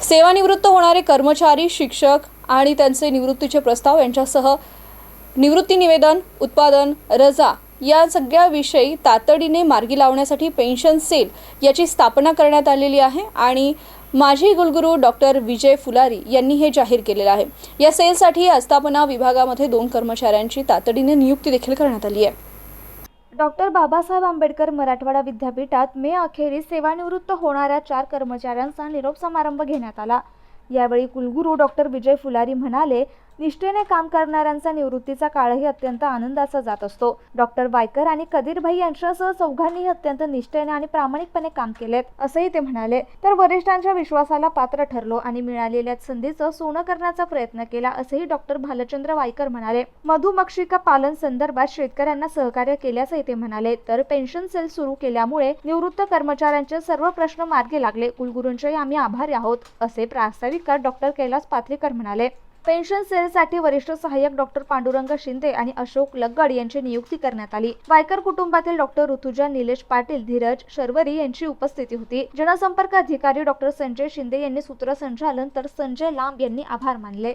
सेवानिवृत्त होणारे कर्मचारी, शिक्षक आणि त्यांचे निवृत्तीचे प्रस्ताव यांच्यासह निवृत्ती निवेदन, उत्पादन, रजा या सगळ्या विषयी तातडीने मार्गी लावण्यासाठी पेन्शन सेल याची स्थापना करण्यात आलेली आहे आणि माजी कुलगुरू डॉक्टर विजय फुलारी यांनी हे जाहीर केलेलं आहे। या सेलसाठी आस्थापना विभागामध्ये 2 कर्मचाऱ्यांची तातडीने नियुक्ती देखील करण्यात आली आहे। डॉक्टर बाबासाहेब आंबेडकर मराठवाडा विद्यापीठात मे अखेरीस सेवानिवृत्त होणाऱ्या 4 कर्मचाऱ्यांचा निरोप समारंभ घेण्यात आला। यावेळी कुलगुरू डॉक्टर विजय फुलारी म्हणाले, निष्ठेने काम करणाऱ्यांचा निवृत्तीचा काळही अत्यंत आनंदाचा जात असतो। डॉक्टर वायकर आणि कदीरभाई यांच्यासह चौघांनीही अत्यंत निष्ठेने आणि प्रामाणिकपणे काम केले असेही ते म्हणाले। तर वरिष्ठांच्या विश्वासाला पात्र ठरलो आणि मिळालेल्या संधीचं सोनं करण्याचा प्रयत्न केला असेही डॉक्टर भालचंद्र वायकर म्हणाले। मधुमक्षिका पालन संदर्भात शेतकऱ्यांना सहकार्य केल्याचंही ते म्हणाले। तर पेन्शन सेल सुरू केल्यामुळे निवृत्त कर्मचाऱ्यांचे सर्व प्रश्न मार्गी लागले। कुलगुरूंचे आम्ही आभारी आहोत असे प्रास्ताविकात डॉक्टर कैलास पाथरीकर म्हणाले। पेन्शन सेलसाठी वरिष्ठ सहाय्यक डॉक्टर पांडुरंग शिंदे आणि अशोक लगड यांची नियुक्ती करण्यात आली। वायकर कुटुंबातील डॉक्टर ऋतुजा निलेश पाटील, धीरज शर्वरी यांची उपस्थिती होती। जनसंपर्क अधिकारी डॉक्टर संजय शिंदे यांनी सूत्रसंचालन तर संजय लांब यांनी आभार मानले।